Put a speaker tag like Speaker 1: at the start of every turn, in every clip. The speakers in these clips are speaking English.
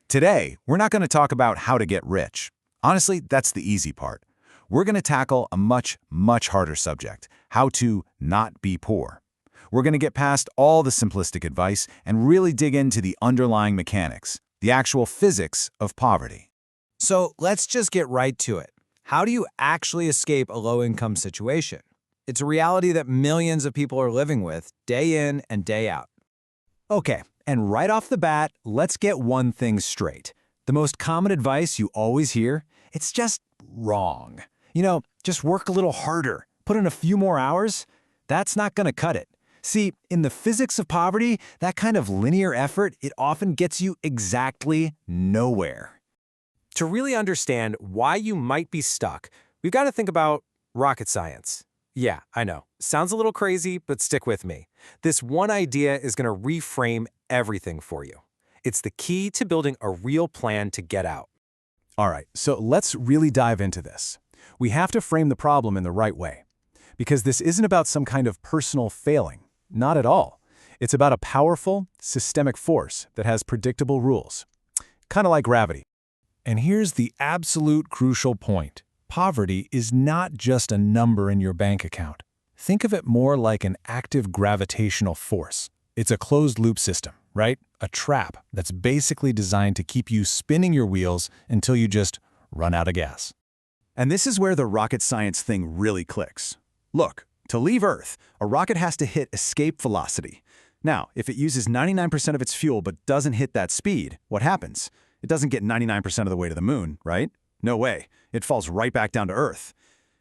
Speaker 1: Today, we're not going to talk about how to get rich. Honestly, that's the easy part. We're going to tackle a much, much harder subject: how to not be poor. We're going to get past all the simplistic advice and really dig into the underlying mechanics, the actual physics of poverty.
Speaker 2: So let's just get right to it. How do you actually escape a low-income situation? It's a reality that millions of people are living with day in and day out. Okay, and right off the bat, let's get one thing straight. The most common advice you always hear, it's just wrong. Just work a little harder, put in a few more hours. That's not going to cut it. See, in the physics of poverty, that kind of linear effort, it often gets you exactly nowhere. To really understand why you might be stuck, we've got to think about rocket science. Yeah, I know. Sounds a little crazy, but stick with me. This one idea is going to reframe everything for you. It's the key to building a real plan to get out.
Speaker 1: All right, so let's really dive into this. We have to frame the problem in the right way, because this isn't about some kind of personal failing. Not at all. It's about a powerful, systemic force that has predictable rules. Kind of like gravity. And here's the absolute crucial point. Poverty is not just a number in your bank account. Think of it more like an active gravitational force. It's a closed-loop system, right? A trap that's basically designed to keep you spinning your wheels until you just run out of gas. And this is where the rocket science thing really clicks. Look, to leave Earth, a rocket has to hit escape velocity. Now, if it uses 99% of its fuel but doesn't hit that speed, what happens? It doesn't get 99% of the way to the moon, right? No way. It falls right back down to Earth.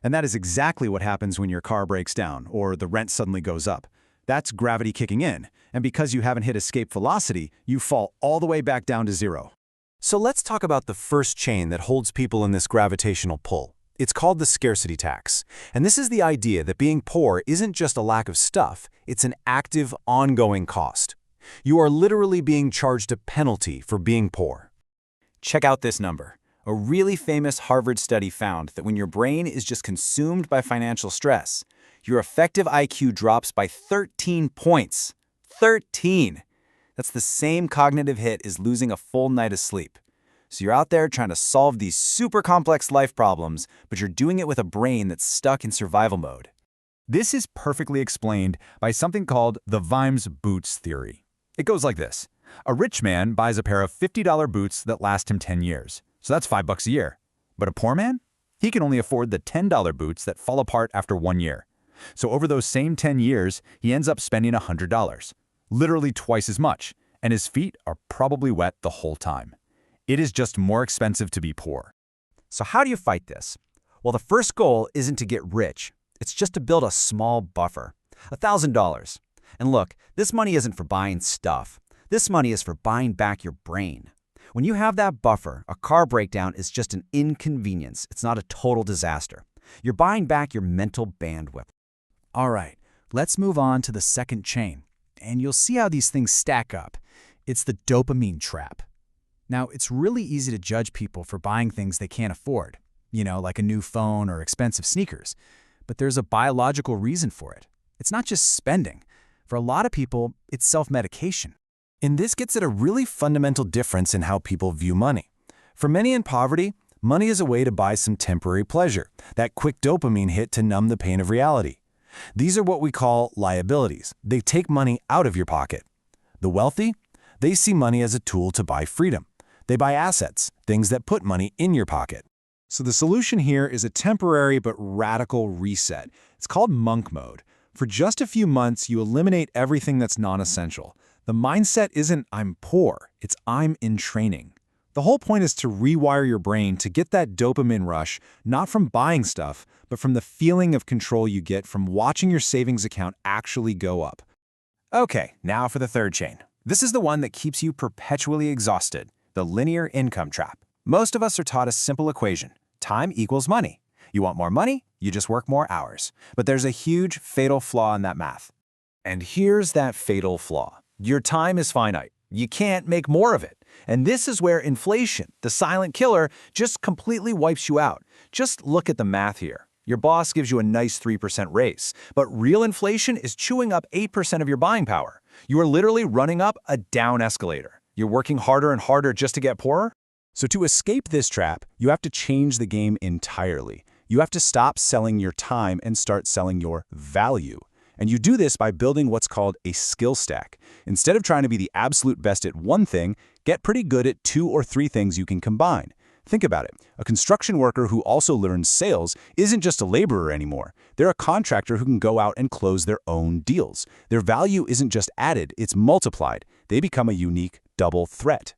Speaker 1: And that is exactly what happens when your car breaks down or the rent suddenly goes up. That's gravity kicking in, and because you haven't hit escape velocity, you fall all the way back down to zero. So let's talk about the first chain that holds people in this gravitational pull. It's called the scarcity tax. And this is the idea that being poor isn't just a lack of stuff, it's an active, ongoing cost. You are literally being charged a penalty for being poor. Check out this number. A really famous Harvard study found that when your brain is just consumed by financial stress, your effective IQ drops by 13 points. 13! That's the same cognitive hit as losing a full night of sleep. So you're out there trying to solve these super complex life problems, but you're doing it with a brain that's stuck in survival mode. This is perfectly explained by something called the Vimes boots theory. It goes like this. A rich man buys a pair of $50 boots that last him 10 years. So that's $5 a year. But a poor man? He can only afford the $10 boots that fall apart after 1 year. So over those same 10 years, he ends up spending $100. Literally twice as much. And his feet are probably wet the whole time. It is just more expensive to be poor.
Speaker 2: So how do you fight this? Well, the first goal isn't to get rich. It's just to build a small buffer. $1,000. And look, this money isn't for buying stuff. This money is for buying back your brain. When you have that buffer, a car breakdown is just an inconvenience. It's not a total disaster. You're buying back your mental bandwidth.
Speaker 1: All right, let's move on to the second chain. And you'll see how these things stack up. It's the dopamine trap. Now, it's really easy to judge people for buying things they can't afford, like a new phone or expensive sneakers. But there's a biological reason for it. It's not just spending. For a lot of people, it's self-medication. And this gets at a really fundamental difference in how people view money. For many in poverty, money is a way to buy some temporary pleasure, that quick dopamine hit to numb the pain of reality. These are what we call liabilities. They take money out of your pocket. The wealthy, they see money as a tool to buy freedom. They buy assets, things that put money in your pocket. So the solution here is a temporary but radical reset. It's called monk mode. For just a few months, you eliminate everything that's non-essential. The mindset isn't "I'm poor," it's "I'm in training." The whole point is to rewire your brain to get that dopamine rush, not from buying stuff, but from the feeling of control you get from watching your savings account actually go up. Okay, now for the third chain. This is the one that keeps you perpetually exhausted, the linear income trap. Most of us are taught a simple equation. Time equals money. You want more money? You just work more hours. But there's a huge, fatal flaw in that math. And here's that fatal flaw. Your time is finite. You can't make more of it. And this is where inflation, the silent killer, just completely wipes you out. Just look at the math here. Your boss gives you a nice 3% raise, but real inflation is chewing up 8% of your buying power. You are literally running up a down escalator.
Speaker 2: You're working harder and harder just to get poorer?
Speaker 1: So to escape this trap, you have to change the game entirely. You have to stop selling your time and start selling your value. And you do this by building what's called a skill stack. Instead of trying to be the absolute best at one thing, get pretty good at 2 or 3 things you can combine. Think about it. A construction worker who also learns sales isn't just a laborer anymore. They're a contractor who can go out and close their own deals. Their value isn't just added, it's multiplied. They become a unique double threat.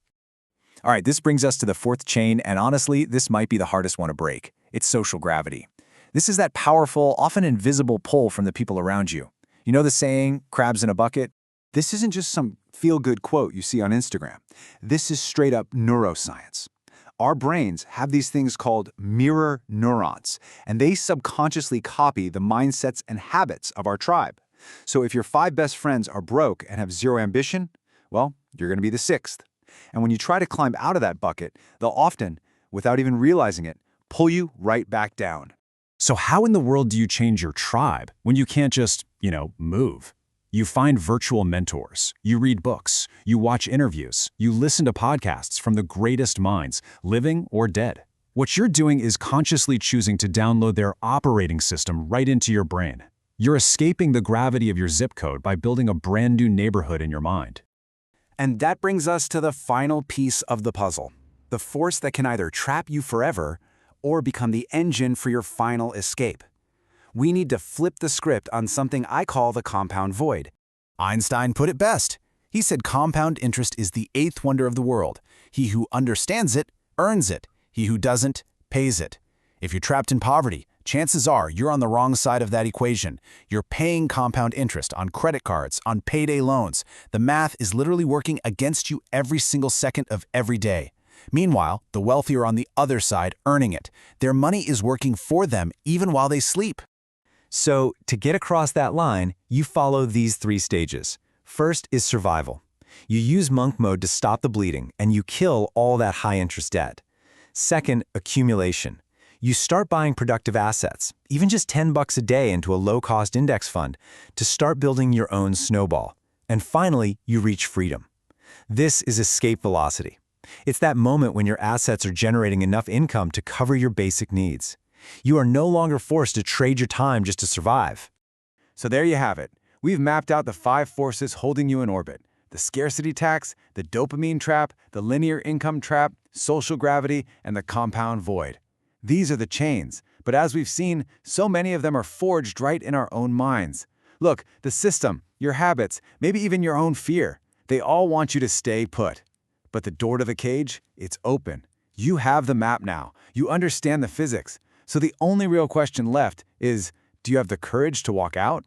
Speaker 2: All right, this brings us to the 4th chain, and honestly, this might be the hardest one to break. It's social gravity. This is that powerful, often invisible pull from the people around you. You know the saying, crabs in a bucket?
Speaker 3: This isn't just some feel-good quote you see on Instagram. This is straight-up neuroscience. Our brains have these things called mirror neurons, and they subconsciously copy the mindsets and habits of our tribe. So if your 5 best friends are broke and have 0 ambition, well, you're going to be the 6th. And when you try to climb out of that bucket, they'll often, without even realizing it, pull you right back down.
Speaker 1: So how in the world do you change your tribe when you can't just, move? You find virtual mentors, you read books, you watch interviews, you listen to podcasts from the greatest minds, living or dead. What you're doing is consciously choosing to download their operating system right into your brain. You're escaping the gravity of your zip code by building a brand new neighborhood in your mind.
Speaker 3: And that brings us to the final piece of the puzzle, the force that can either trap you forever or become the engine for your final escape. We need to flip the script on something I call the compound void.
Speaker 1: Einstein put it best. He said compound interest is the 8th wonder of the world. He who understands it, earns it. He who doesn't, pays it. If you're trapped in poverty, chances are you're on the wrong side of that equation. You're paying compound interest on credit cards, on payday loans. The math is literally working against you every single second of every day. Meanwhile, the wealthy are on the other side earning it. Their money is working for them even while they sleep.
Speaker 2: So, to get across that line, you follow these 3 stages. First is survival. You use monk mode to stop the bleeding, and you kill all that high-interest debt. Second, accumulation. You start buying productive assets, even just $10 a day into a low-cost index fund, to start building your own snowball. And finally, you reach freedom. This is escape velocity. It's that moment when your assets are generating enough income to cover your basic needs. You are no longer forced to trade your time just to survive.
Speaker 3: So there you have it. We've mapped out the 5 forces holding you in orbit. The scarcity tax, the dopamine trap, the linear income trap, social gravity, and the compound void. These are the chains, but as we've seen, so many of them are forged right in our own minds. Look, the system, your habits, maybe even your own fear, they all want you to stay put. But the door to the cage, it's open. You have the map now. You understand the physics. So the only real question left is, do you have the courage to walk out?